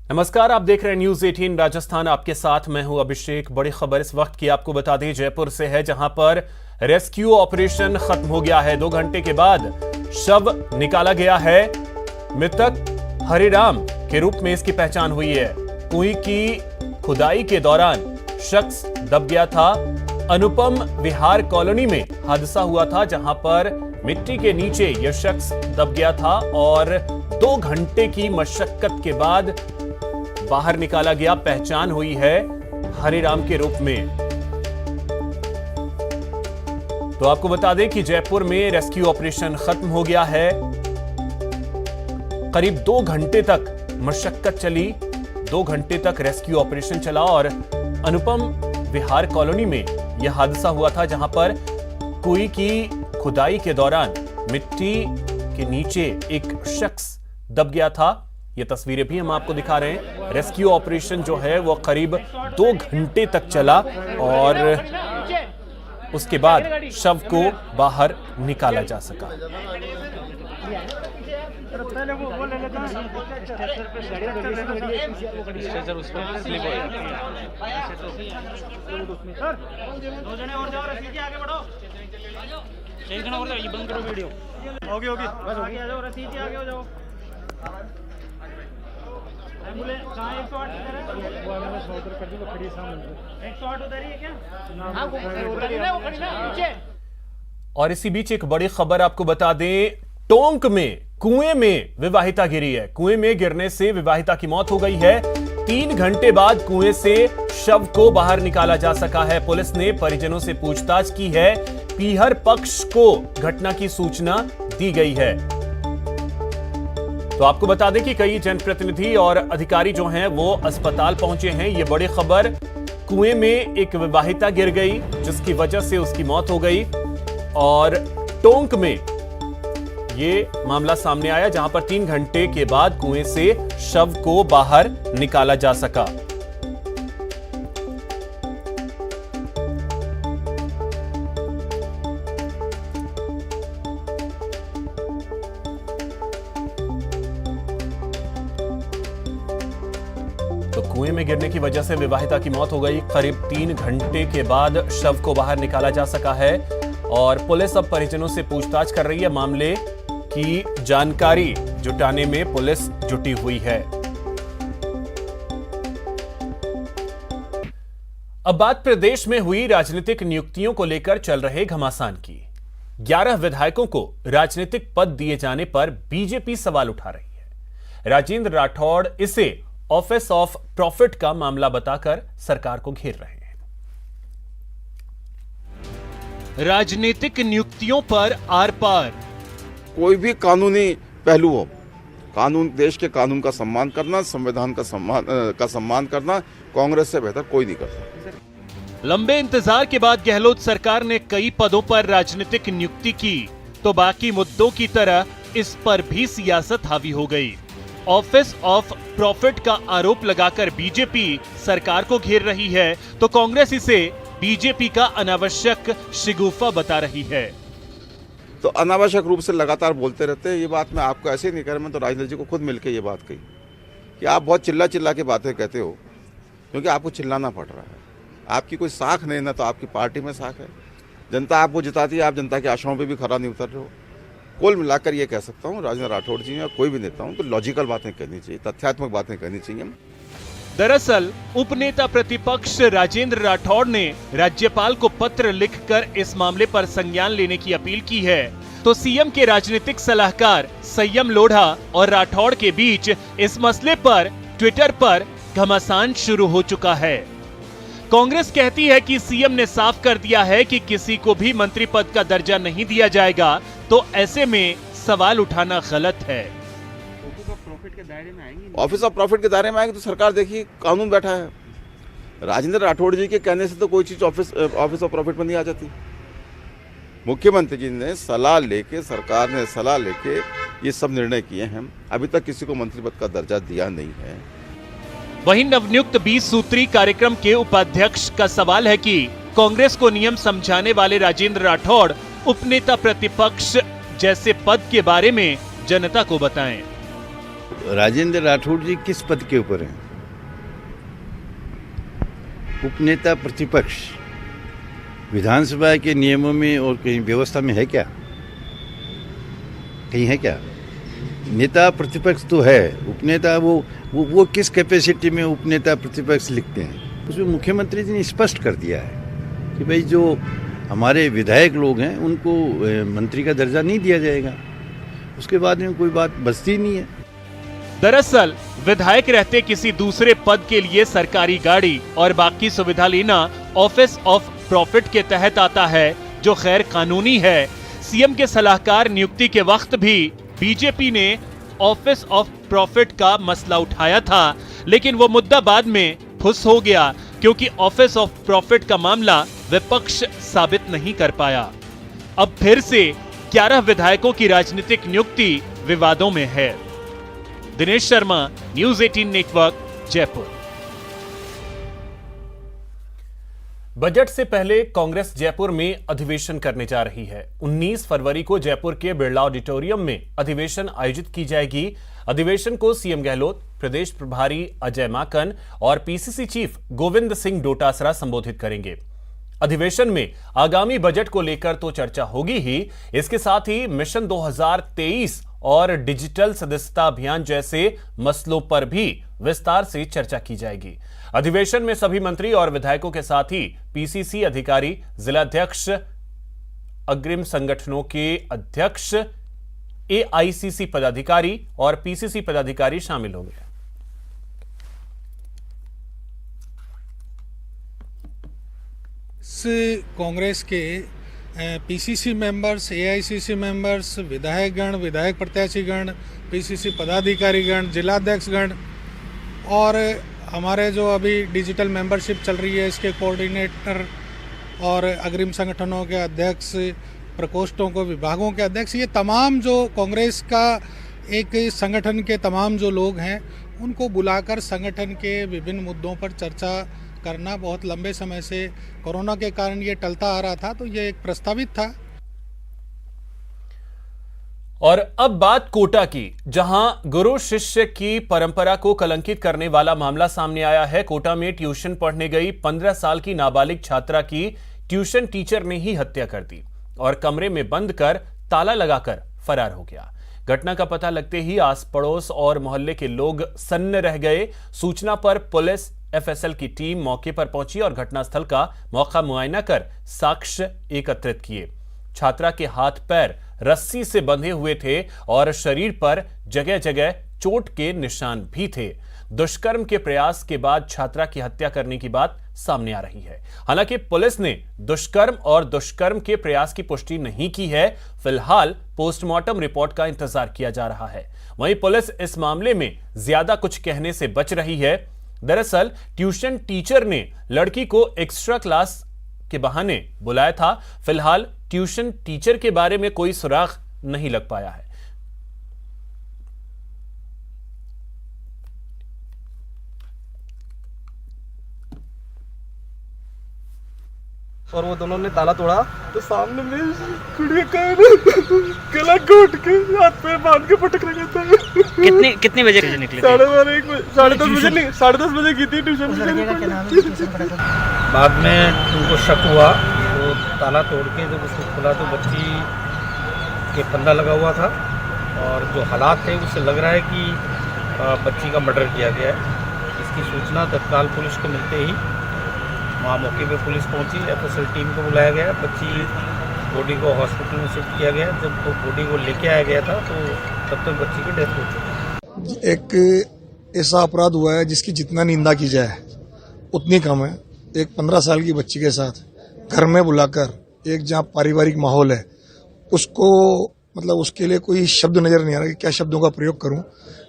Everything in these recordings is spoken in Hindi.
नमस्कार, आप देख रहे हैं न्यूज 18 राजस्थान। आपके साथ मैं हूं अभिषेक। बड़ी खबर इस वक्त की आपको बता दें, जयपुर से है, जहां पर रेस्क्यू ऑपरेशन खत्म हो गया है। 2 घंटे के बाद शव निकाला गया है। मृतक हरिराम के रूप में इसकी पहचान हुई है। कुएं की खुदाई के दौरान शख्स दब गया था। अनुपम विहार कॉलोनी में हादसा हुआ था, जहां पर मिट्टी के नीचे यह शख्स दब गया था और 2 घंटे की मशक्कत के बाद बाहर निकाला गया। पहचान हुई है हरिराम के रूप में। तो आपको बता दें कि जयपुर में रेस्क्यू ऑपरेशन खत्म हो गया है। करीब 2 घंटे तक मशक्कत चली, 2 घंटे तक रेस्क्यू ऑपरेशन चला और अनुपम विहार कॉलोनी में यह हादसा हुआ था, जहां पर कुएं की खुदाई के दौरान मिट्टी के नीचे एक शख्स दब गया था। ये तस्वीरें भी हम आपको दिखा रहे हैं। रेस्क्यू ऑपरेशन जो है वो करीब 2 घंटे तक चला और उसके बाद शव को बाहर निकाला जा सका। और इसी बीच एक बड़ी खबर आपको बता दें, टोंक में कुएं में विवाहिता गिरी है। कुएं में गिरने से विवाहिता की मौत हो गई है। 3 घंटे बाद कुएं से शव को बाहर निकाला जा सका है। पुलिस ने परिजनों से पूछताछ की है। पीहर पक्ष को घटना की सूचना दी गई है। तो आपको बता दें कि कई जनप्रतिनिधि और अधिकारी जो हैं वो अस्पताल पहुंचे हैं। ये बड़ी खबर, कुएं में एक विवाहिता गिर गई जिसकी वजह से उसकी मौत हो गई और टोंक में ये मामला सामने आया, जहां पर 3 घंटे के बाद कुएं से शव को बाहर निकाला जा सका। तो कुएं में गिरने की वजह से विवाहिता की मौत हो गई। करीब 3 घंटे के बाद शव को बाहर निकाला जा सका है और पुलिस अब परिजनों से पूछताछ कर रही है। मामले की जानकारी जुटाने में पुलिस जुटी हुई है। अब बात प्रदेश में हुई राजनीतिक नियुक्तियों को लेकर चल रहे घमासान की। 11 विधायकों को राजनीतिक पद दिए जाने पर बीजेपी सवाल उठा रही है। राजेंद्र राठौड़ इसे ऑफिस ऑफ प्रॉफिट का मामला बताकर सरकार को घेर रहे हैं। राजनीतिक नियुक्तियों पर आर पार। कोई भी कानूनी पहलू हो, कानून, देश के कानून का सम्मान करना, संविधान का सम्मान करना कांग्रेस से बेहतर कोई नहीं करता। लंबे इंतजार के बाद गहलोत सरकार ने कई पदों पर राजनीतिक नियुक्ति की, तो बाकी मुद्दों की तरह इस पर भी सियासत हावी हो गई। ऑफिस ऑफ प्रॉफिट का आरोप लगाकर बीजेपी सरकार को घेर रही है, तो कांग्रेस इसे बीजेपी का अनावश्यक शिगुफा बता रही है। तो अनावश्यक रूप से लगातार बोलते रहते हैं। ये बात मैं आपको ऐसे नहीं कह रहा, मैं तो राजेंद्र जी को खुद मिलकर ये बात कही कि आप बहुत चिल्ला चिल्ला के बातें कहते हो, क्योंकि आपको चिल्लाना पड़ रहा है। आपकी कोई साख नहीं, ना तो आपकी पार्टी में साख है। जनता आपको जिताती है, आप जनता की आशाओं पर भी खरा नहीं उतर रहे हो। कुल मिलाकर ये कह सकता हूँ, राजेंद्र राठौड़ जी या कोई भी नेता हूँ तो लॉजिकल बातें कहनी चाहिए, तथ्यात्मक बातें कहनी चाहिए। दरअसल उपनेता प्रतिपक्ष राजेंद्र राठौड़ ने राज्यपाल को पत्र लिखकर इस मामले पर संज्ञान लेने की अपील की है। तो सीएम के राजनीतिक सलाहकार संयम लोढ़ा और राठौड़ के बीच इस मसले पर ट्विटर पर घमासान शुरू हो चुका है। कांग्रेस कहती है कि सीएम ने साफ कर दिया है कि किसी को भी मंत्री पद का दर्जा नहीं दिया जाएगा, तो ऐसे में सवाल उठाना गलत है। ऑफिस ऑफ प्रॉफिट के दायरे में आएगी तो सरकार, देखिए कानून बैठा है। राजेंद्र राठौड़ जी के कहने से तो कोई चीज ऑफिस ऑफ प्रॉफिट में नहीं आ जाती। मुख्यमंत्री जी ने सलाह लेके, सरकार ने सलाह लेके ये सब निर्णय किए हैं। अभी तक किसी को मंत्री पद का दर्जा दिया नहीं है। वहीं नवनियुक्त 20 सूत्री कार्यक्रम के उपाध्यक्ष का सवाल है कि कांग्रेस को नियम समझाने वाले राजेंद्र राठौड़ उपनेता प्रतिपक्ष जैसे पद के बारे में जनता को बताएं। राजेंद्र राठौड़ जी किस पद के ऊपर हैं? उपनेता प्रतिपक्ष विधानसभा के नियमों में और कहीं व्यवस्था में है क्या? कहीं है क्या? नेता प्रतिपक्ष तो है, उपनेता वो किस कैपेसिटी में उपनेता प्रतिपक्ष लिखते हैं? उसमें मुख्यमंत्री जी ने स्पष्ट कर दिया है कि भाई जो हमारे विधायक लोग हैं उनको मंत्री का दर्जा नहीं दिया जाएगा। उसके बाद में कोई बात बचती नहीं है। दरअसल विधायक रहते किसी दूसरे पद के लिए सरकारी गाड़ी और बाकी सुविधा लेना ऑफिस ऑफ प्रॉफिट के तहत आता है, जो खैर कानूनी है। सीएम के सलाहकार नियुक्ति के वक्त भी बीजेपी ने ऑफिस ऑफ प्रॉफिट का मसला उठाया था, लेकिन वो मुद्दा बाद में फुस हो गया क्योंकि ऑफिस ऑफ प्रॉफिट का मामला विपक्ष साबित नहीं कर पाया। अब फिर से 11 विधायकों की राजनीतिक नियुक्ति विवादों में है। Dinesh Sharma, news 18 network, Jaipur. Budget से पहले कांग्रेस जयपुर में अधिवेशन करने जा रही है। 19 फरवरी को जयपुर के बिरला ऑडिटोरियम में अधिवेशन आयोजित की जाएगी। अधिवेशन को सीएम गहलोत, प्रदेश प्रभारी अजय माकन और पीसीसी चीफ गोविंद सिंह डोटासरा संबोधित करेंगे। अधिवेशन में आगामी बजट को लेकर तो चर्चा होगी ही, इसके साथ ही मिशन 2023 और डिजिटल सदस्यता अभियान जैसे मसलों पर भी विस्तार से चर्चा की जाएगी। अधिवेशन में सभी मंत्री और विधायकों के साथ ही पीसीसी अधिकारी, जिलाध्यक्ष, अग्रिम संगठनों के अध्यक्ष, एआईसीसी पदाधिकारी और पीसीसी पदाधिकारी शामिल होंगे। कांग्रेस के पीसीसी मेंबर्स, एआईसीसी मेंबर्स, विधायकगण, विधायक प्रत्याशीगण, पीसीसी पदाधिकारीगण, जिलाध्यक्षगण और हमारे जो अभी डिजिटल मेंबरशिप चल रही है इसके कोऑर्डिनेटर और अग्रिम संगठनों के अध्यक्ष, प्रकोष्ठों को विभागों के अध्यक्ष, ये तमाम जो कांग्रेस का एक संगठन के तमाम जो लोग हैं उनको बुलाकर संगठन के विभिन्न मुद्दों पर चर्चा करना बहुत लंबे समय से कोरोना के कारण ये टलता आ रहा था, तो ये एक प्रस्तावित था। और अब बात कोटा की, जहां गुरु शिष्य की परंपरा को कलंकित करने वाला मामला सामने आया है। कोटा में ट्यूशन पढ़ने गई 15 साल की नाबालिग छात्रा की ट्यूशन टीचर ने ही हत्या कर दी और कमरे में बंद कर ताला लगाकर फरार हो गया। घटना का पता लगते ही आस पड़ोस और मोहल्ले के लोग सन्न रह गए। सूचना पर पुलिस, एफएसएल की टीम मौके पर पहुंची और घटनास्थल का मौका मुआयना कर साक्ष्य एकत्रित किए। छात्रा के हाथ पैर रस्सी से बंधे हुए थे और शरीर पर जगह जगह चोट के निशान भी थे। दुष्कर्म के प्रयास के बाद छात्रा की हत्या करने की बात सामने आ रही है। हालांकि पुलिस ने दुष्कर्म के प्रयास की पुष्टि नहीं की है। फिलहाल पोस्टमार्टम रिपोर्ट का इंतजार किया जा रहा है। वहीं पुलिस इस मामले में ज्यादा कुछ कहने से बच रही है। दरअसल ट्यूशन टीचर ने लड़की को एक्स्ट्रा क्लास के बहाने बुलाया था। फिलहाल ट्यूशन टीचर के बारे में कोई सुराग नहीं लग पाया है। और वो दोनों ने ताला तोड़ा तो सामने में कुड़ी का गला घोट के हाथ पे बांध के पटक रखा था। कितने बजे निकले? 10:30 बजे की थी ट्यूशन। बाद में उनको शक हुआ तो ताला तोड़ के जब उसको खुला तो बच्ची के फंदा लगा हुआ था और जो हालात थे उससे लग रहा है कि बच्ची का मर्डर किया गया है। इसकी सूचना तत्काल पुलिस को मिलते ही वहाँ मौके पे पुलिस पहुंची, एफएसएल टीम को बुलाया गया। बच्ची बॉडी को हॉस्पिटल में शिफ्ट किया गया। जब वो बॉडी को लेके आया गया था तो तब तक बच्ची की डेथ हो चुकी। एक ऐसा अपराध हुआ है जिसकी जितना निंदा की जाए उतनी कम है। एक 15 साल की बच्ची के साथ घर में बुलाकर एक जहाँ पारिवारिक माहौल है उसको मतलब उसके लिए कोई शब्द नजर नहीं आ रहा कि क्या शब्दों का प्रयोग करूं।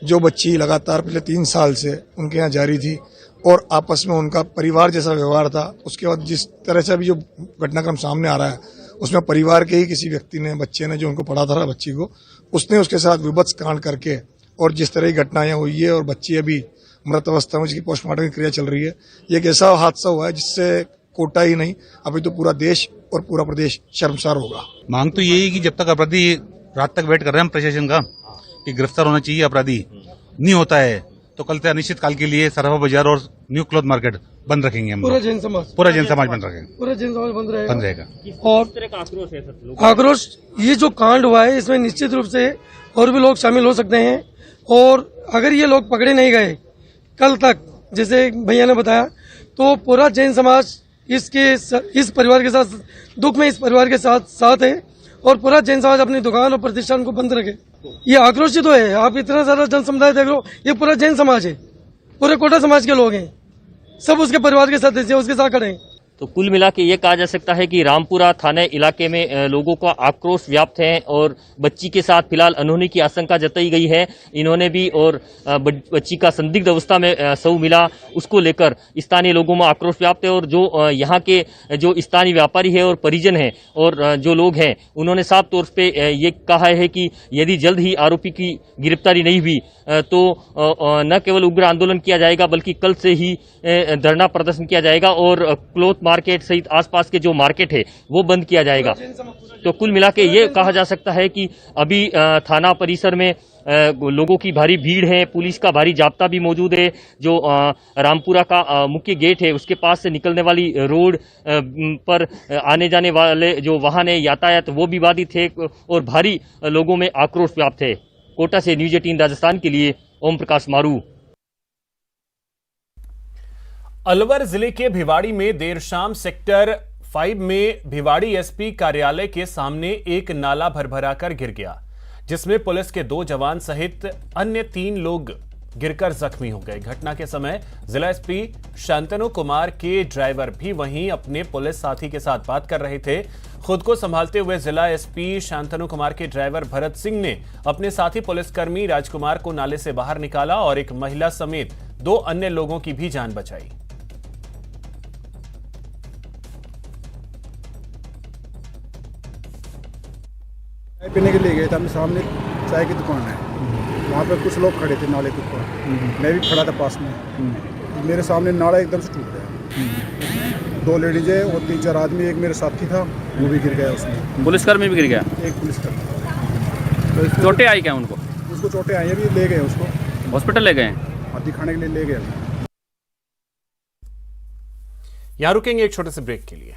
जो बच्ची लगातार पिछले 3 साल से उनके यहाँ जारी थी और आपस में उनका परिवार जैसा व्यवहार था। उसके बाद जिस तरह से अभी जो घटनाक्रम सामने आ रहा है उसमें परिवार के ही किसी व्यक्ति ने, बच्चे ने जो उनको पढ़ा था बच्ची को, उसने उसके साथ विभत्स कांड करके और जिस तरह की घटनाएं हुई है और बच्ची अभी मृत अवस्था में जिसकी पोस्टमार्टम की क्रिया चल रही है, ये एक ऐसा हादसा हुआ है जिससे कोटा ही नहीं अभी तो पूरा देश और पूरा प्रदेश शर्मसार होगा। मांग तो यही कि जब तक अपराधी रात तक वेट कर रहे हैं हम प्रशासन का कि गिरफ्तार होना चाहिए अपराधी, नहीं होता है तो कल से अनिश्चित काल के लिए सराफा बाजार और न्यू क्लॉथ मार्केट बंद रखेंगे हम पूरा जैन समाज बंद रखेंगे, पूरा जैन समाज बंद रहेगा। और तरह का आक्रोश है सर? आक्रोश, ये जो कांड हुआ है इसमें निश्चित रूप से और भी लोग शामिल हो सकते हैं, और अगर ये लोग पकड़े नहीं गए कल तक, जैसे भैया ने बताया, तो पूरा जैन समाज इस परिवार के साथ दुख में, इस परिवार के साथ है, और पूरा जैन समाज अपनी दुकान और प्रतिष्ठान को बंद रखे। ये आक्रोशित तो है, आप इतना सारा जन समुदाय देख लो, ये पूरा जैन समाज है, पूरे कोटा समाज के लोग हैं, सब उसके परिवार के सदस्य उसके साथ खड़े हैं। तो कुल मिला के ये कहा जा सकता है कि रामपुरा थाने इलाके में लोगों का आक्रोश व्याप्त है और बच्ची के साथ फिलहाल अनहोनी की आशंका जताई गई है। इन्होंने भी, और बच्ची का संदिग्ध अवस्था में शव मिला, उसको लेकर स्थानीय लोगों में आक्रोश व्याप्त है। और जो यहाँ के जो स्थानीय व्यापारी है और परिजन है और जो लोग हैं, उन्होंने साफ तौर पे ये कहा है कि यदि जल्द ही आरोपी की गिरफ्तारी नहीं हुई तो न केवल उग्र आंदोलन किया जाएगा बल्कि कल से ही धरना प्रदर्शन किया जाएगा और क्लॉथ मार्केट सहित आसपास के जो मार्केट है वो बंद किया जाएगा। तो कुल मिला के ये कहा जा सकता है कि अभी थाना परिसर में लोगों की भारी भीड़ है, पुलिस का भारी जाब्ता भी मौजूद है। जो रामपुरा का मुख्य गेट है उसके पास से निकलने वाली रोड पर आने जाने वाले जो वाहन है, यातायात, वो भी बाधित है और भारी लोगों में आक्रोश व्याप्त है। कोटा से न्यूज 18 राजस्थान के लिए ओम प्रकाश मारू। अलवर जिले के भिवाड़ी में देर शाम सेक्टर 5 में भिवाड़ी एसपी कार्यालय के सामने एक नाला भरभराकर गिर गया, जिसमें पुलिस के 2 जवान सहित अन्य 3 लोग गिरकर जख्मी हो गए। घटना के समय जिला एसपी शांतनु कुमार के ड्राइवर भी वहीं अपने पुलिस साथी के साथ बात कर रहे थे। खुद को संभालते हुए जिला एसपी शांतनु कुमार के ड्राइवर भरत सिंह ने अपने साथी पुलिसकर्मी राजकुमार को नाले से बाहर निकाला और एक महिला समेत 2 अन्य लोगों की भी जान बचाई। चाय पीने के लिए गए थे, हमने सामने चाय की दुकान है, वहाँ पे कुछ लोग खड़े थे नाले के ऊपर, मैं भी खड़ा था पास में। मेरे सामने नाला एकदम से टूट गया, 2 लेडीज है और 3-4 आदमी, एक मेरे साथी था वो भी गिर गया उसमें। पुलिसकर्मी भी गिर गया? एक पुलिसकर्मी। तो चोटें आई क्या उनको? उसको चोटें आई, अभी ले गए उसको हॉस्पिटल ले गए? दिखाने के लिए ले गए। यहां रुकेंगे एक छोटे से ब्रेक के लिए।